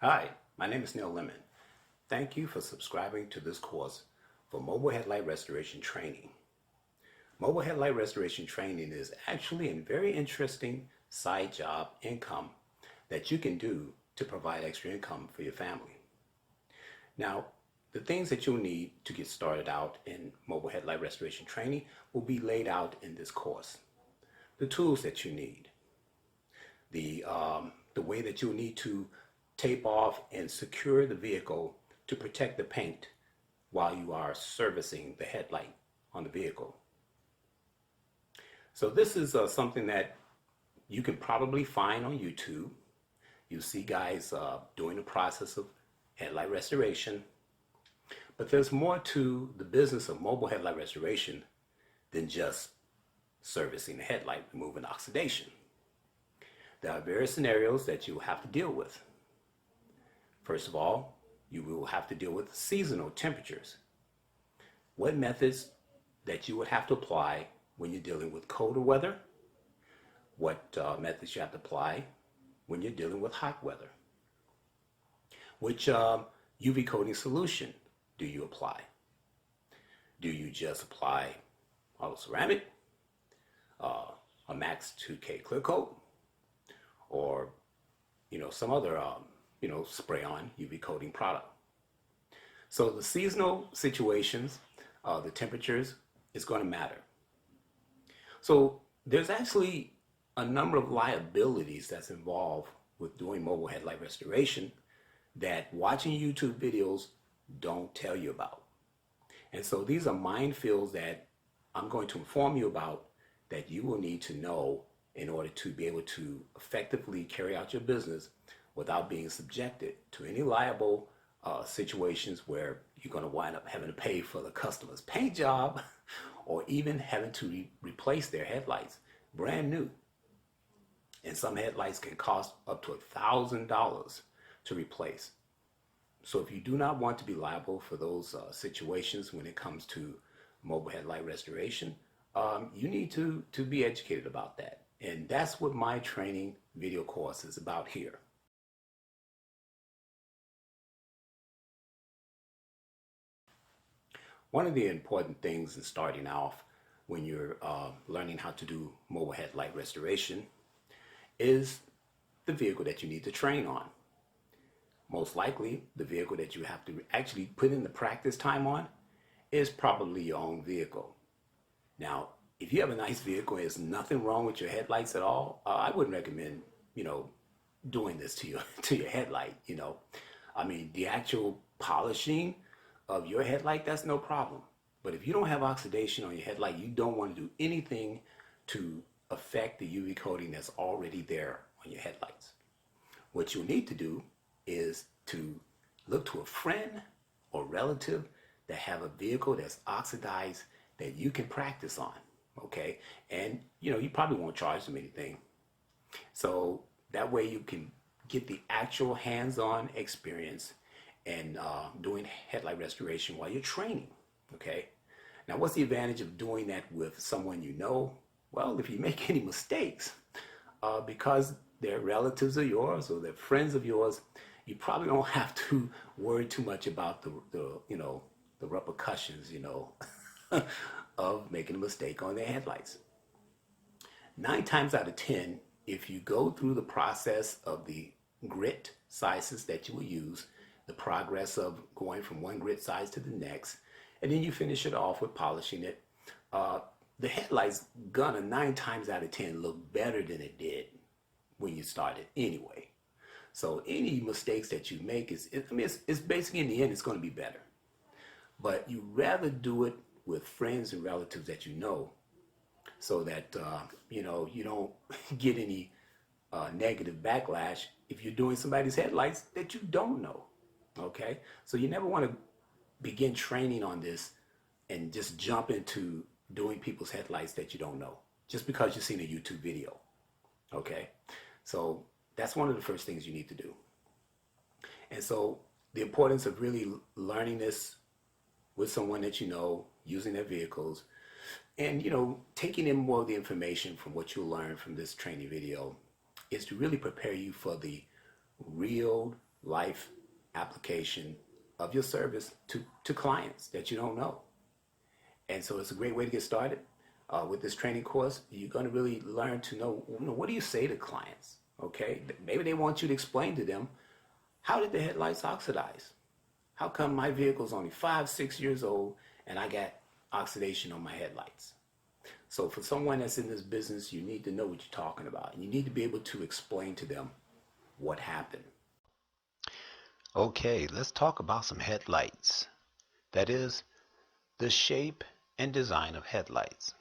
Hi, my name is Neil Lemon. Thank you for subscribing to this course for Mobile Headlight Restoration Training. Mobile Headlight Restoration Training is actually a very interesting side job income that you can do to provide extra income for your family. Now, the things that you'll need to get started out in Mobile Headlight Restoration Training will be laid out in this course. The tools that you need, the way that you'll need to tape off and secure the vehicle to protect the paint while you are servicing the headlight on the vehicle. So this is something that you can probably find on YouTube. You see guys doing the process of headlight restoration, but there's more to the business of mobile headlight restoration than just servicing the headlight, removing oxidation. There are various scenarios that you'll have to deal with. First of all, you will have to deal with seasonal temperatures. What methods that you would have to apply when you're dealing with colder weather? What methods you have to apply when you're dealing with hot weather? Which UV coating solution do you apply? Do you just apply auto ceramic, a Max 2K clear coat, or some other spray on UV coating product? So the seasonal situations, the temperatures is going to matter. So there's actually a number of liabilities that's involved with doing mobile headlight restoration that watching YouTube videos don't tell you about. And so these are minefields that I'm going to inform you about that you will need to know in order to be able to effectively carry out your business without being subjected to any liable situations where you're going to wind up having to pay for the customer's paint job or even having to replace their headlights brand new. And some headlights can cost up to $1,000 to replace. So if you do not want to be liable for those situations when it comes to mobile headlight restoration, you need to be educated about that. And that's what my training video course is about here. One of the important things in starting off when you're learning how to do mobile headlight restoration is the vehicle that you need to train on. Most likely, the vehicle that you have to actually put in the practice time on is probably your own vehicle. Now, if you have a nice vehicle and there's nothing wrong with your headlights at all, I wouldn't recommend, doing this to your headlight. I mean, the actual polishing of your headlight, that's no problem. But if you don't have oxidation on your headlight, you don't want to do anything to affect the UV coating that's already there on your headlights. What you'll need to do is to look to a friend or relative that have a vehicle that's oxidized that you can practice on, okay? And you probably won't charge them anything. So that way you can get the actual hands-on experience and doing headlight restoration while you're training, okay? Now, what's the advantage of doing that with someone you know? Well, if you make any mistakes, because they're relatives of yours or they're friends of yours, you probably don't have to worry too much about the repercussions, of making a mistake on their headlights. 9 times out of 10, if you go through the process of the grit sizes that you will use, the progress of going from one grit size to the next, and then you finish it off with polishing it, the headlight's gonna 9 times out of 10 look better than it did when you started anyway. So any mistakes that you make it's basically in the end it's going to be better. But you rather do it with friends and relatives that you know, so that you don't get any negative backlash if you're doing somebody's headlights that you don't know. Okay, so you never want to begin training on this and just jump into doing people's headlights that you don't know just because you've seen a YouTube video. Okay, so that's one of the first things you need to do. And so the importance of really learning this with someone that you know, using their vehicles, and taking in more of the information from what you'll learn from this training video is to really prepare you for the real life application of your service to clients that you don't know. And so it's a great way to get started. With this training course, you're going to really learn to know, what do you say to clients? Okay, maybe they want you to explain to them, how did the headlights oxidize? How come my vehicle's only 5, 6 years old and I got oxidation on my headlights? So for someone that's in this business, you need to know what you're talking about. And you need to be able to explain to them what happened. Okay, let's talk about some headlights. That is, the shape and design of headlights.